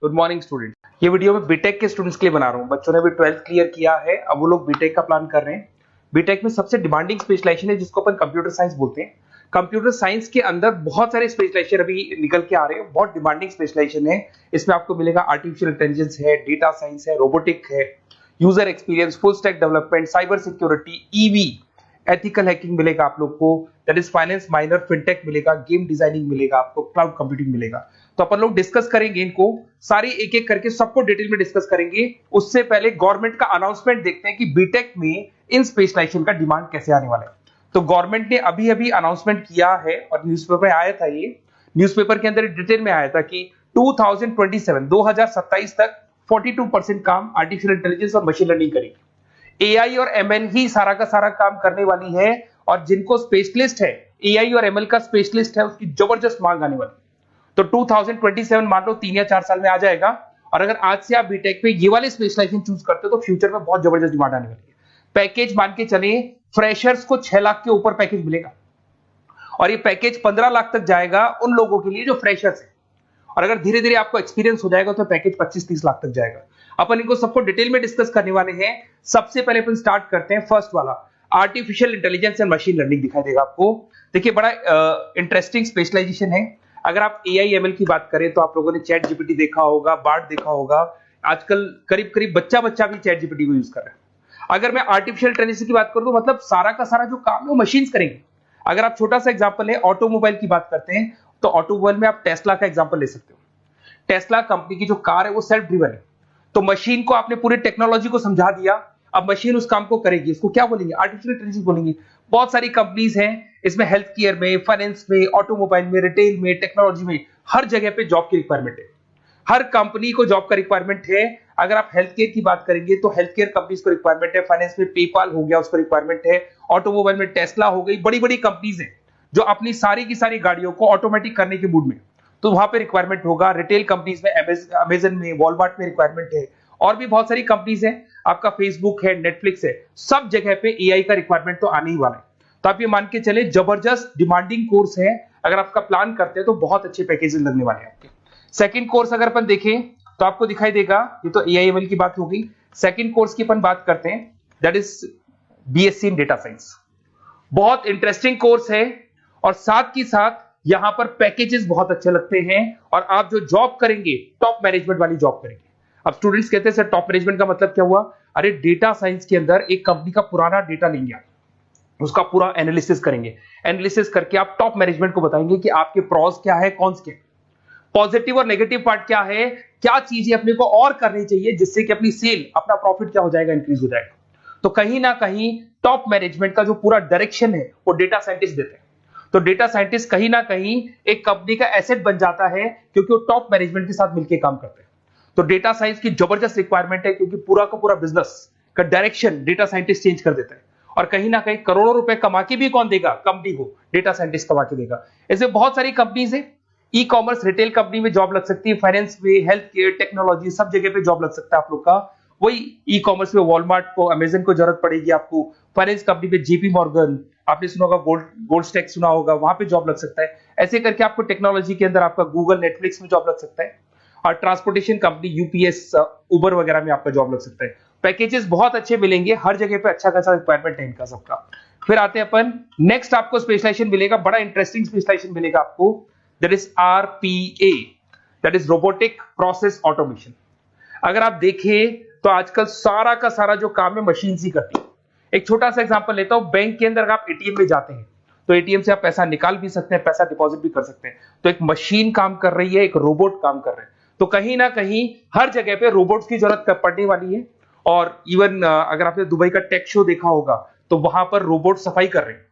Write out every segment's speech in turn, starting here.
Good morning student. ये video मैं BTech के स्टूडेंट्स के लिए बना रहा हूँ। बच्चों ने भी 12th क्लियर किया है, अब वो लोग बीटेक का प्लान कर रहे हैं। बीटेक में सबसे डिमांडिंग स्पेशलाइजेशन है जिसको अपन कंप्यूटर साइंस बोलते हैं। कंप्यूटर साइंस के अंदर बहुत सारे स्पेशलाइजेशन अभी निकल के आ रहे हैं, बहुत डिमांडिंग स्पेशलाइजेशन है। इसमें आपको मिलेगा आर्टिफिशियल इंटेलिजेंस है, डेटा साइंस है, रोबोटिक है, user experience, full stack development, cyber security, EV, ethical hacking मिलेगा आप लोग को, that is finance minor, fintech मिलेगा, गेम डिजाइनिंग मिलेगा आपको, क्लाउड कंप्यूटिंग मिलेगा। तो अपन लोग डिस्कस करेंगे इनको सारी एक एक करके, सबको डिटेल में डिस्कस करेंगे। उससे पहले गवर्नमेंट का अनाउंसमेंट देखते हैं कि बीटेक में इन स्पेशलाइजेशन का डिमांड कैसे आने वाला है। तो गवर्नमेंट ने अभी अभी अनाउंसमेंट किया है और न्यूज़पेपर में आया था, ये न्यूज़पेपर के अंदर डिटेल में आया था कि 2027 तक 42% काम आर्टिफिशियल इंटेलिजेंस और मशीन लर्निंग करेगी। एआई और एमएल ही सारा का सारा काम करने वाली है, और जिनको स्पेशलिस्ट है, एआई और एमएल का स्पेशलिस्ट है, उसकी जबरदस्त मांग आने वाली है। तो 2027 मान लो 3 या 4 साल में आ जाएगा। और अगर आज से आप बीटेक पे ये वाले स्पेशलाइजेशन चूज करते हो तो फ्यूचर में बहुत जबरदस्त डिमांड आने वाली है। पैकेज मान के चले, फ्रेशर्स को 6 लाख के ऊपर पैकेज मिलेगा, और ये पैकेज 15 लाख तक जाएगा उन लोगों के लिए जो फ्रेशर्स है। और अगर धीरे धीरे आपको एक्सपीरियंस हो जाएगा तो पैकेज 25-30 लाख तक जाएगा। अपन इनको सबको डिटेल में डिस्कस करने वाले हैं। सबसे पहले अपन स्टार्ट करते हैं फर्स्ट वाला, artificial intelligence and machine learning दिखाई देगा आपको। देखिए बड़ा इंटरेस्टिंग स्पेशलाइजेशन है। अगर आप एआई एमएल की बात करें तो आप लोगों ने चैट जीपीटी देखा होगा, बार्ड देखा होगा। आजकल करीब करीब बच्चा भी चैट जीपीटी को यूज कर रहा है। अगर मैं आर्टिफिशियल इंटेलिजेंस की बात करूं तो मतलब सारा का सारा जो काम है वो मशीन्स करेंगे। अगर आप छोटा सा एग्जांपल है, ऑटोमोबाइल की बात करते हैं तो ऑटोमोबाइल में आप टेस्ला का एग्जांपल ले सकते हो। टेस्ला कंपनी की जो कार है वो सेल्फ ड्रिवन है। तो मशीन को आपने पूरी टेक्नोलॉजी को समझा दिया, अब मशीन उस काम को करेगी। इसको क्या बोलेंगे? आर्टिफिशियल इंटेलिजेंस बोलेंगे। बहुत सारी कंपनीज हैं इसमें, हेल्थ केयर में, फाइनेंस में, ऑटोमोबाइल में, रिटेल में, टेक्नोलॉजी में, हर जगह पे जॉब की रिक्वायरमेंट है। हर कंपनी को जॉब का रिक्वायरमेंट है। अगर आप हेल्थ केयर की बात करेंगे तो हेल्थ केयर कंपनीज को रिक्वायरमेंट है, फाइनेंस में पेपाल हो गया उसको रिक्वायरमेंट है, ऑटोमोबाइल में टेस्ला हो गई, बड़ी बड़ी कंपनीज हैं जो अपनी सारी की सारी गाड़ियों को ऑटोमेटिक करने के मूड में, तो वहां पे रिक्वायरमेंट होगा। रिटेल कंपनीज में अमेजन में, वॉलमार्ट में रिक्वायरमेंट है, और भी बहुत सारी कंपनीज हैं, आपका फेसबुक है, नेटफ्लिक्स है, सब जगह पे एआई का रिक्वायरमेंट तो आने ही वाला है। तो आप ये मान के चले जबरदस्त डिमांडिंग कोर्स है। अगर आपका प्लान करते हैं तो बहुत अच्छे पैकेजेस लगने वाले हैं आपके। सेकंड कोर्स अगर अपन देखें तो आपको दिखाई देगा, ये तो एआई एमएल की बात हो गई। सेकंड कोर्स की अपन बात करते हैं, that is BSc in data science. बहुत इंटरेस्टिंग कोर्स है, और साथ ही साथ यहां पर पैकेजेस बहुत अच्छे लगते हैं, और आप जो जॉब करेंगे टॉप मैनेजमेंट वाली जॉब करेंगे। अब स्टूडेंट्स कहते हैं सर टॉप मैनेजमेंट का मतलब क्या हुआ? अरे डेटा साइंस के अंदर एक कंपनी का पुराना डेटा लेंगे, आप उसका पूरा एनालिसिस करेंगे। एनालिसिस करके आप टॉप मैनेजमेंट को बताएंगे कि आपके प्रॉस क्या है, कौन से पॉजिटिव और नेगेटिव पार्ट क्या है, क्या चीजें अपने को और करनी चाहिए जिससे कि अपनी सेल, अपना प्रॉफिट क्या हो जाएगा, इंक्रीज हो जाएगा। तो कहीं ना कहीं टॉप मैनेजमेंट का जो पूरा डायरेक्शन है वो डेटा साइंटिस्ट देते हैं। तो डेटा साइंटिस्ट कहीं ना कहीं एक कंपनी का एसेट बन जाता है, क्योंकि वो टॉप मैनेजमेंट के साथ मिलकर काम करते हैं। तो डेटा साइंस की जबरदस्त रिक्वायरमेंट है, क्योंकि पूरा का पूरा बिजनेस का डायरेक्शन डेटा साइंटिस्ट चेंज कर देता है। और कहीं ना कहीं करोड़ों रुपए कमा के भी कौन देगा? कंपनी को डेटा साइंटिस्ट कमा के देगा। ऐसे बहुत सारी कंपनीज है, ई कॉमर्स, रिटेल कंपनी में जॉब लग सकती है, फाइनेंस में, हेल्थ केयर, टेक्नोलॉजी, सब जगह पे जॉब लग सकता है आप लोग का। वही ई कॉमर्स में वॉलमार्ट को, अमेजन को जरूरत पड़ेगी आपको। फाइनेंस कंपनी में जेपी मॉर्गन, आपने सुना होगा, गोल्ड स्टैक सुना होगा, वहां पे जॉब लग सकता है। ऐसे करके आपको टेक्नोलॉजी के अंदर आपका गूगल, नेटफ्लिक्स में जॉब लग सकता है। और ट्रांसपोर्टेशन कंपनी यूपीएस, उबर वगैरह में आपका जॉब लग सकता है। पैकेजेस बहुत अच्छे मिलेंगे, हर जगह पे अच्छा खासा रिक्वायरमेंट है इनका सबका। फिर आते हैं अपन नेक्स्ट, आपको स्पेशलाइजेशन मिलेगा, बड़ा इंटरेस्टिंग स्पेशलाइजेशन मिलेगा आपको, that is RPA, that is robotic process automation. अगर आप देखें तो आजकल सारा का सारा जो काम है मशीन ही करती है। एक छोटा सा एग्जांपल लेता हूं, बैंक के अंदर अगर आप एटीएम में जाते हैं तो एटीएम से आप पैसा निकाल भी सकते हैं, पैसा डिपॉजिट भी कर सकते हैं। तो एक मशीन काम कर रही है, एक रोबोट काम कर रहे हैं। तो कहीं ना कहीं हर जगह पे रोबोट्स की जरूरत पड़ने वाली है। और इवन अगर आपने दुबई का टेक शो देखा होगा तो वहां पर रोबोट सफाई कर रहे हैं।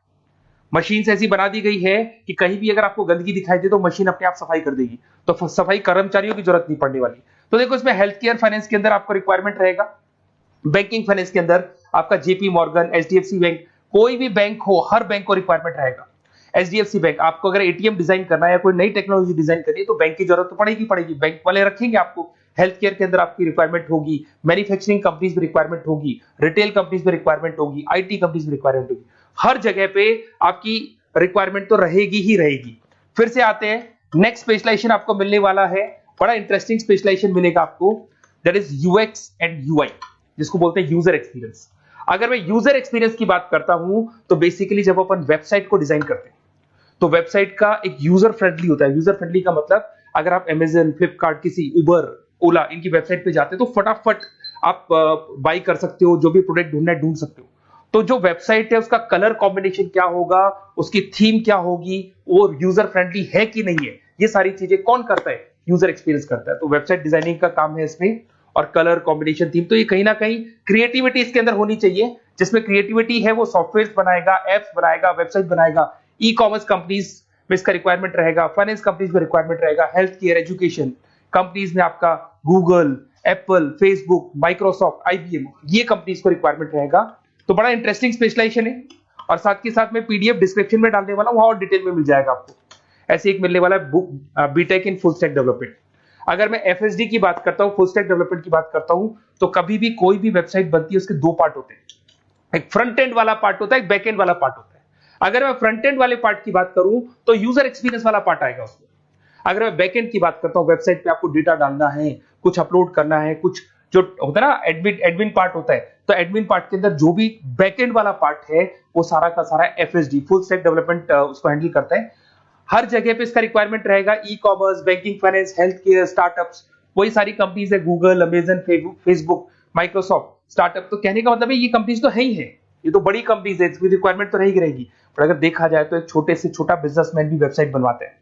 मशीन ऐसी बना दी गई है कि कहीं भी अगर आपको गंदगी दिखाई दे तो मशीन अपने आप सफाई कर देगी, तो सफाई कर्मचारियों की जरूरत नहीं पड़ने वाली। तो देखो इसमें हेल्थ केयर, फाइनेंस के अंदर आपको रिक्वायरमेंट रहेगा। बैंकिंग फाइनेंस के अंदर आपका जेपी मॉर्गन, एचडीएफसी बैंक, कोई भी बैंक हो, हर बैंक को रिक्वायरमेंट रहेगा। एचडीएफसी बैंक, आपको अगर एटीएम डिजाइन करना है या कोई नई टेक्नोलॉजी डिजाइन करनी है तो बैंक की जरूरत तो पड़ेगी, बैंक वाले रखेंगे आपको। हेल्थ केयर के अंदर आपकी रिक्वायरमेंट होगी, मैन्युफैक्चरिंग कंपनीज में रिक्वायरमेंट होगी, रिटेल कंपनीज में रिक्वायरमेंट होगी, आईटी कंपनीज में रिक्वायरमेंट होगी। हर जगह पे आपकी रिक्वायरमेंट तो रहेगी ही रहेगी। फिर से आते हैं, नेक्स्ट स्पेशलाइजेशन आपको मिलने वाला है बड़ा इंटरेस्टिंग स्पेशलाइजेशन मिलेगा आपको, that is UX and UI, जिसको बोलते हैं यूजर एक्सपीरियंस। अगर मैं यूजर एक्सपीरियंस की बात करता हूं तो बेसिकली जब अपन वेबसाइट को डिजाइन करते हैं तो वेबसाइट का एक यूजर फ्रेंडली होता है। यूजर फ्रेंडली का मतलब अगर आप अमेजन, फ्लिपकार्ट, किसी उबर, ओला इनकी वेबसाइट पे जाते हैं तो फटाफट आप बाई कर सकते हो, जो भी प्रोडक्ट ढूंढना है ढूंढ सकते हो। तो जो वेबसाइट है उसका कलर कॉम्बिनेशन क्या होगा, उसकी थीम क्या होगी, वो यूजर फ्रेंडली है कि नहीं है, ये सारी चीजें कौन करता है, यूजर एक्सपीरियंस करता है। तो वेबसाइट डिजाइनिंग का काम है इसमें, और कलर कॉम्बिनेशन, थीम, तो ये कहीं ना कहीं क्रिएटिविटी इसके अंदर होनी चाहिए। जिसमें क्रिएटिविटी है वो सॉफ्टवेयर बनाएगा, एप्स बनाएगा, वेबसाइट बनाएगा। ई कॉमर्स कंपनीज में इसका रिक्वायरमेंट रहेगा, फाइनेंस कंपनीज में रिक्वायरमेंट रहेगा, हेल्थ केयर, एजुकेशन कंपनीज में आपका Google, Apple, Facebook, Microsoft, IBM, ये कंपनीज को रिक्वायरमेंट रहेगा। तो बड़ा इंटरेस्टिंग स्पेशलाइजेशन है, और साथ के साथ में पीडीएफ डिस्क्रिप्शन में डालने वाला हूं, वहां और डिटेल में मिल जाएगा आपको। ऐसे एक मिलने वाला है book, BTech in full stack development. अगर मैं एफएसडी की बात करता हूं, फुल स्टैक डेवलपमेंट की बात करता हूं, तो कभी भी कोई भी वेबसाइट बनती है उसके दो पार्ट होते हैं, एक फ्रंट एंड वाला पार्ट होता है, एक बैक एंड वाला पार्ट होता है। अगर मैं फ्रंट एंड वाले पार्ट की बात करूं तो यूजर एक्सपीरियंस वाला पार्ट आएगा उसमें। अगर मैं बैक एंड की बात करता हूं, वेबसाइट पे आपको डेटा डालना है, कुछ अपलोड करना है, कुछ जो होता है ना एडमिन पार्ट होता है, तो एडमिन पार्ट के अंदर जो भी बैक एंड वाला पार्ट है वो सारा का सारा एफएसडी, फुल स्टैक डेवलपमेंट, उसको हैंडल करता है। हर जगह पे इसका रिक्वायरमेंट रहेगा। E commerce, banking, finance, health care, startups, वही सारी कंपनीज है, Google, Amazon, Facebook, Microsoft, startup. तो कहने का मतलब है ये कंपनीज तो है ही है, ये तो बड़ी कंपनीज है, इसकी रिक्वायरमेंट तो रहेगी। पर अगर देखा जाए तो एक छोटे से छोटा बिजनेसमैन भी वेबसाइट बनवाते हैं।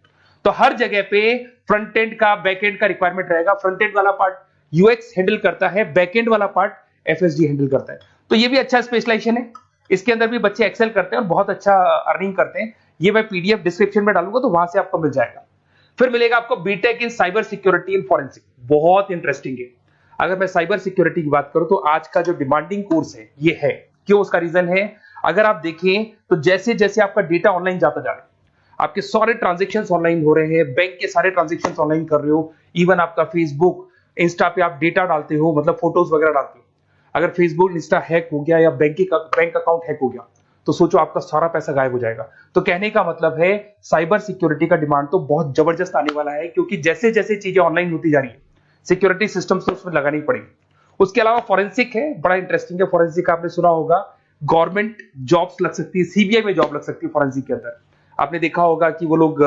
तो हर जगह पे फ्रंट एंड का, बैक एंड का रिक्वायरमेंट रहेगा। फ्रंट एंड वाला पार्ट यूएक्स हैंडल करता है, बैक एंड वाला पार्ट एफएसडी हैंडल करता है। तो ये भी अच्छा स्पेशलाइजेशन है, इसके अंदर भी बच्चे एक्सेल करते हैं और बहुत अच्छा अर्निंग करते हैं। ये मैं पीडीएफ डिस्क्रिप्शन में डालूंगा तो वहां से आपको मिल जाएगा। फिर मिलेगा आपको BTech in cyber security and forensic, बहुत इंटरेस्टिंग है। अगर मैं साइबर सिक्योरिटी की बात करूं तो आज का जो डिमांडिंग कोर्स है ये है। क्यों? उसका रीजन है, अगर आप देखें तो जैसे जैसे आपका डेटा ऑनलाइन जाता जा रहा है, आपके सारे ट्रांजेक्शन ऑनलाइन हो रहे हैं, बैंक के सारे ट्रांजेक्शन ऑनलाइन कर रहे हो, इवन आपका फेसबुक, इंस्टा पे आप डेटा डालते हो, मतलब फोटोज वगैरह डालते हो। अगर फेसबुक, इंस्टा हैक हो गया या बैंक अकाउंट हैक हो गया तो सोचो आपका सारा पैसा गायब हो जाएगा। तो कहने का मतलब है साइबर सिक्योरिटी का डिमांड तो बहुत जबरदस्त आने वाला है, क्योंकि जैसे जैसे चीजें ऑनलाइन होती जा रही है सिक्योरिटी सिस्टम्स तो उसमें लगानी पड़ेगी। उसके अलावा फॉरेंसिक है, बड़ा इंटरेस्टिंग है। फॉरेंसिक आपने सुना होगा, गवर्नमेंट जॉब्स लग सकती है, सीबीआई में जॉब लग सकती है फॉरेंसिक के अंदर। आपने देखा होगा कि वो लोग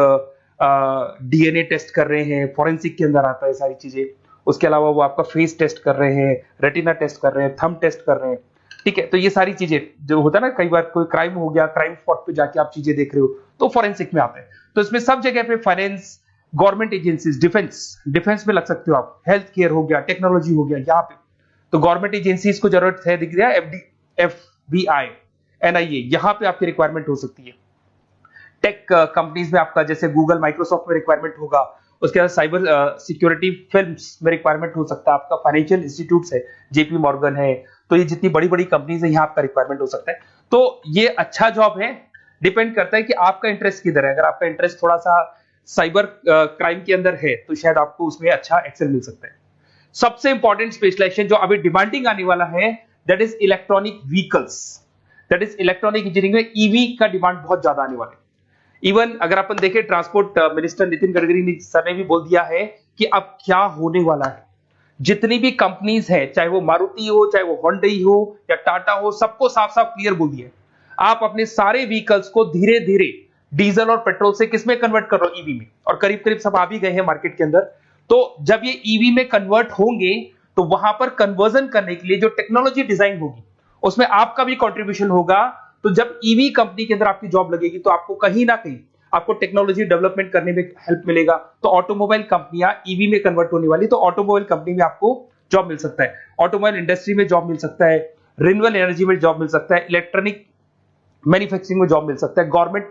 डीएनए टेस्ट कर रहे हैं, फॉरेंसिक के अंदर आता है सारी चीजें। उसके अलावा वो आपका फेस टेस्ट कर रहे हैं, रेटिना टेस्ट कर रहे हैं, थंब टेस्ट कर रहे हैं, ठीक है। तो ये सारी चीजें जो होता है ना, कई बार कोई क्राइम हो गया, क्राइम स्पॉट पे जाके आप चीजें देख रहे हो तो फॉरेंसिक में आते हैं। तो इसमें सब जगह पे फाइनेंस, गवर्नमेंट एजेंसीज, डिफेंस में लग सकते हो आप, हेल्थ केयर हो गया, टेक्नोलॉजी हो गया, यहाँ पे तो गवर्नमेंट एजेंसीज को जरूरत है, दिख रहा है, एफबीआई, एनआईए, यहाँ पे आपकी रिक्वायरमेंट हो सकती है। टेक कंपनीज में आपका जैसे गूगल, माइक्रोसॉफ्ट में रिक्वायरमेंट होगा। उसके बाद साइबर सिक्योरिटी फिल्म्स में रिक्वायरमेंट हो सकता है आपका, फाइनेंशियल इंस्टीट्यूट्स है, जेपी मॉर्गन है, तो ये जितनी बड़ी बड़ी कंपनीज है यहाँ आपका रिक्वायरमेंट हो सकता है। तो ये अच्छा जॉब है, डिपेंड करता है कि आपका इंटरेस्ट किधर है। अगर आपका इंटरेस्ट थोड़ा सा साइबर क्राइम के अंदर है तो शायद आपको उसमें अच्छा एक्सेल मिल सकता है। सबसे इंपॉर्टेंट स्पेशलाइजेशन जो अभी डिमांडिंग आने वाला है, that is electronic vehicles, that is electronic engineering में ईवी का डिमांड बहुत ज्यादा आने वाला है। इवन अगर अपन देखें, transport minister Nitin Gadkari sir ने भी बोल दिया है कि अब क्या होने वाला है, जितनी भी कंपनीज है, चाहे वो मारुति हो, चाहे वो होंडई हो या टाटा हो, सबको साफ साफ क्लियर बोल दिया, आप अपने सारे व्हीकल्स को धीरे धीरे डीजल और पेट्रोल से किसमें कन्वर्ट कर रहे हो, ईवी में। और करीब करीब सब आ भी गए हैं मार्केट के अंदर। तो जब ये ईवी में कन्वर्ट होंगे तो वहां पर कन्वर्जन करने के लिए जो टेक्नोलॉजी डिजाइन होगी उसमें आपका भी कंट्रीब्यूशन होगा। तो जब ईवी कंपनी के अंदर आपकी जॉब लगेगी तो आपको कहीं ना कहीं आपको टेक्नोलॉजी डेवलपमेंट करने में हेल्प मिलेगा। तो ऑटोमोबाइल कंपनियां ईवी में कन्वर्ट होने वाली, तो ऑटोमोबाइल कंपनी में आपको जॉब मिल सकता है, ऑटोमोबाइल इंडस्ट्री में जॉब मिल सकता है, रिन्यूएबल एनर्जी में जॉब मिल सकता है, इलेक्ट्रॉनिक मैन्युफैक्चरिंग में जॉब मिल सकता है, गवर्नमेंट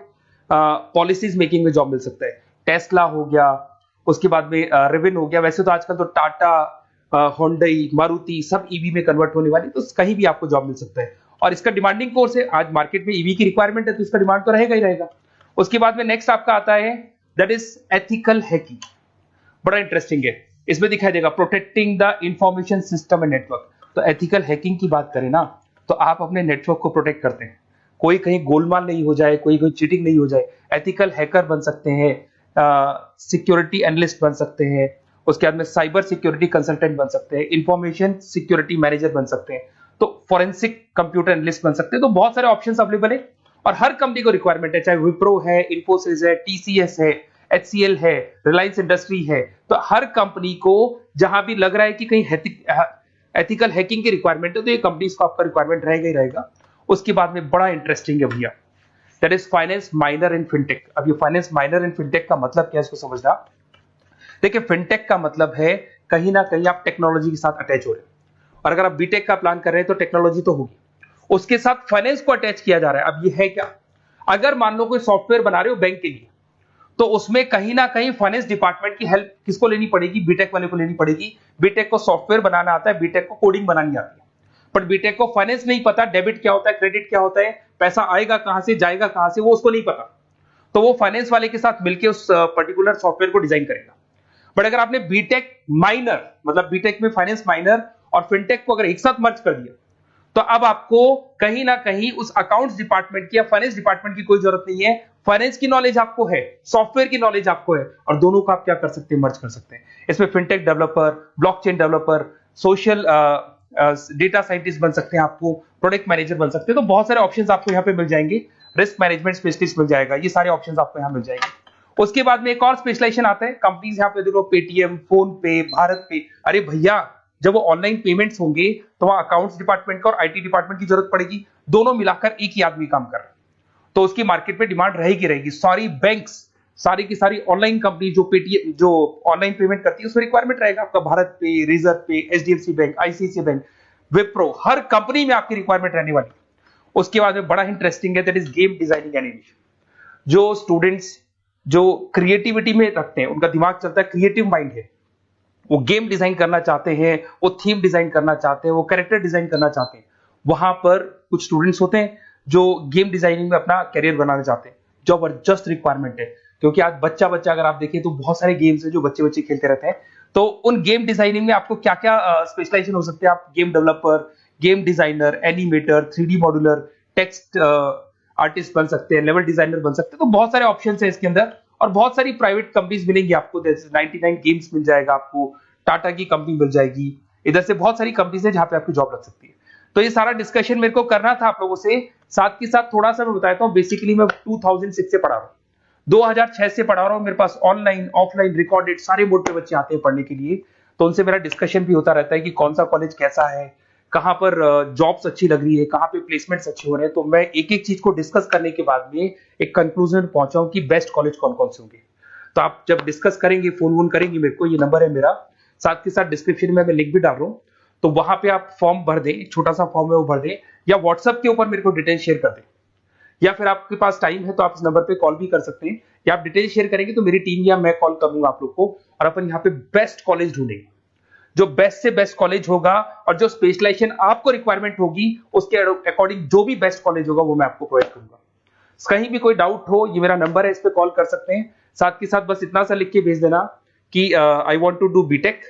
पॉलिसीज मेकिंग में जॉब मिल सकता है, टेस्ला हो गया, उसके बाद में रिविन हो गया। वैसे तो आजकल तो टाटा, होंडई, मारुति सब ईवी में कन्वर्ट होने वाली, तो कहीं भी आपको जॉब मिल सकता है। और इसका डिमांडिंग कोर्स है, आज मार्केट में ईवी की रिक्वायरमेंट है तो इसका डिमांड तो रहेगा ही रहेगा। उसके बाद में नेक्स्ट आपका आता है, दैट इज एथिकल हैकिंग, बड़ा इंटरेस्टिंग है। इसमें दिखाई देगा protecting the information system and network. तो एथिकल हैकिंग की बात करें ना, तो आप अपने नेटवर्क को प्रोटेक्ट करते हैं, कोई कहीं गोलमाल नहीं हो जाए, कोई चीटिंग नहीं हो जाए। एथिकल हैकर बन सकते हैं, सिक्योरिटी एनालिस्ट बन सकते हैं, उसके बाद में साइबर सिक्योरिटी कंसल्टेंट बन सकते हैं, इंफॉर्मेशन सिक्योरिटी मैनेजर बन सकते हैं, तो फॉरेंसिक कंप्यूटर एनालिस्ट बन सकते हैं। तो बहुत सारे ऑप्शंस अवेलेबल है और हर कंपनी को रिक्वायरमेंट है, चाहे विप्रो है, इन्फोसिस है, टीसीएस है, एचसीएल है, रिलायंस इंडस्ट्री है। तो हर कंपनी को जहां भी लग रहा है कि कहीं एथिकल हैकिंग की रिक्वायरमेंट है तो ये कंपनीज को आपका रिक्वायरमेंट रहेगा ही रहेगा। उसके बाद में बड़ा इंटरेस्टिंग है भैया, that is finance minor in fintech. अब ये फाइनेंस माइनर इन फिनटेक का मतलब क्या है इसको समझना। देखिए फिनटेक का मतलब है कहीं ना कहीं आप टेक्नोलॉजी के साथ अटैच हो रहे हैं, और अगर आप बीटेक का प्लान कर रहे हैं तो टेक्नोलॉजी तो होगी, उसके साथ फाइनेंस को अटैच किया जा रहा है। अब ये है क्या, अगर मान लो कोई सॉफ्टवेयर बना रहे हो बैंक के लिए, तो उसमें कहीं ना कहीं फाइनेंस डिपार्टमेंट की हेल्प किसको लेनी पड़ेगी, बीटेक वाले को लेनी पड़ेगी। बीटेक को सॉफ्टवेयर बनाना आता है, बीटेक को कोडिंग बनानी आती है, बट बीटेक को फाइनेंस नहीं पता, डेबिट क्या होता है, क्रेडिट क्या होता है, पैसा आएगा कहां से, जाएगा कहां से, वो उसको नहीं पता। तो वो फाइनेंस वाले के साथ मिलकर उस पर्टिकुलर सॉफ्टवेयर को डिजाइन करेगा। बट अगर आपने बीटेक माइनर, मतलब बीटेक में फाइनेंस माइनर और फिनटेक को अगर एक साथ मर्ज कर दिया, तो अब आपको कहीं ना कहीं उस अकाउंट्स डिपार्टमेंट की या फाइनेंस डिपार्टमेंट की कोई जरूरत नहीं है। फाइनेंस की नॉलेज आपको है, सॉफ्टवेयर की नॉलेज आपको है, और दोनों को आप क्या कर सकते हैं, मर्ज कर सकते हैं। इसमें fintech developer, blockchain developer, social data scientist बन सकते हैं, आपको प्रोडक्ट मैनेजर बन सकते हैं। तो बहुत सारे ऑप्शंस आपको यहाँ पे मिल जाएंगे, रिस्क मैनेजमेंट स्पेशलिस्ट मिल जाएगा, ये सारे ऑप्शंस आपको यहाँ मिल जाएंगे। उसके बाद में एक और स्पेशलाइजेशन आता है, कंपनीज यहाँ पे देखो पेटीएम, फोन पे, भारत पे। अरे भैया जब वो ऑनलाइन पेमेंट्स होंगे तो वहां अकाउंट्स डिपार्टमेंट का और आईटी डिपार्टमेंट की जरूरत पड़ेगी, दोनों मिलाकर एक ही आदमी काम कर रहा है, तो उसकी मार्केट में डिमांड रहेगी रहेगी। सारी बैंक्स, सारी की सारी ऑनलाइन कंपनी जो पेटीएम, जो ऑनलाइन पेमेंट करती है, उसमें रिक्वायरमेंट रहेगा आपका भारत पे, Razorpay, HDFC bank, ICICI bank, Wipro, हर कंपनी में आपकी रिक्वायरमेंट रहने वाली है। उसके बाद में बड़ा इंटरेस्टिंग है, that is game designing animation. जो स्टूडेंट्स जो क्रिएटिविटी में रखते हैं, उनका दिमाग चलता है, क्रिएटिव माइंड है, वो गेम डिजाइन करना चाहते हैं, वो थीम डिजाइन करना चाहते हैं, वो कैरेक्टर डिजाइन करना चाहते हैं, वहां पर कुछ स्टूडेंट्स होते हैं जो गेम डिजाइनिंग में अपना करियर बनाना चाहते हैं। जबरदस्त रिक्वायरमेंट है, क्योंकि आज बच्चा बच्चा अगर आप देखें तो बहुत सारे गेम्स हैं जो बच्चे बच्चे खेलते रहते हैं। तो उन गेम डिजाइनिंग में आपको क्या क्या स्पेशलाइजेशन हो सकते हैं, आप game developer, game designer, animator, 3D modular, text artist बन सकते हैं, लेवल डिजाइनर बन सकते हैं। तो बहुत सारे ऑप्शन है इसके अंदर, और बहुत सारी प्राइवेट कंपनीज मिलेंगी आपको, जैसे 99 गेम्स मिल जाएगा आपको, टाटा की कंपनी मिल जाएगी, इधर से बहुत सारी कंपनीज है जहां पे आपकी जॉब लग सकती है। तो ये सारा डिस्कशन मेरे को करना था आप लोगों से, साथ के साथ थोड़ा सा मैं बताता हूँ। बेसिकली मैं 2006 से पढ़ा रहा हूँ, 2006 से पढ़ा रहा हूँ। मेरे पास ऑनलाइन, ऑफलाइन, रिकॉर्डेड सारे मोड पे बच्चे आते हैं पढ़ने के लिए, तो उनसे मेरा डिस्कशन भी होता रहता है कि कौन सा कॉलेज कैसा है, कहां पर जॉब्स अच्छी लग रही है, कहां पे प्लेसमेंट्स अच्छे हो रहे हैं। तो मैं एक एक चीज को डिस्कस करने के बाद में एक कंक्लूजन पहुंचा हूं कि बेस्ट कॉलेज कौन कौन से होंगे। तो आप जब डिस्कस करेंगे, फोन वोन करेंगे मेरे को, ये नंबर है मेरा, साथ के साथ डिस्क्रिप्शन में मैं लिंक भी डाल रहा हूँ, तो वहां पे आप फॉर्म भर दें, एक छोटा सा फॉर्म है वो भर दें, या व्हाट्सएप के ऊपर मेरे को डिटेल शेयर कर दें, या फिर आपके पास टाइम है तो आप इस नंबर पे कॉल भी कर सकते हैं, या आप डिटेल शेयर करेंगे तो मेरी टीम या मैं कॉल करूंगा आप लोग को, और अपन यहाँ पे बेस्ट कॉलेज ढूंढेंगे, जो बेस्ट से बेस्ट कॉलेज होगा और जो स्पेशलाइजेशन आपको रिक्वायरमेंट होगी उसके अकॉर्डिंग जो भी बेस्ट कॉलेज होगा वो मैं आपको प्रोवाइड करूंगा। कहीं भी कोई डाउट हो, ये मेरा नंबर है, इस पे कॉल कर सकते हैं। साथ के साथ बस इतना सा लिख के भेज देना कि I want to do BTech,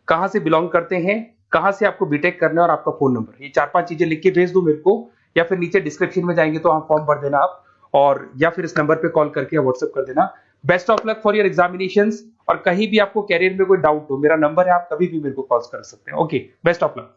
कहां से बिलोंग करते हैं, कहां से आपको बीटेक करना है, और आपका फोन नंबर, ये 4-5 चीजें लिख के भेज दो मेरे को, या फिर नीचे डिस्क्रिप्शन में जाएंगे तो आप फॉर्म भर देना आप, और या फिर इस नंबर पे कॉल करके या व्हाट्सएप कर देना। Best of luck for your examinations, और कहीं भी आपको कैरियर में कोई डाउट हो, मेरा नंबर है, आप कभी भी मेरे को कॉल कर सकते हैं। Okay, best of luck.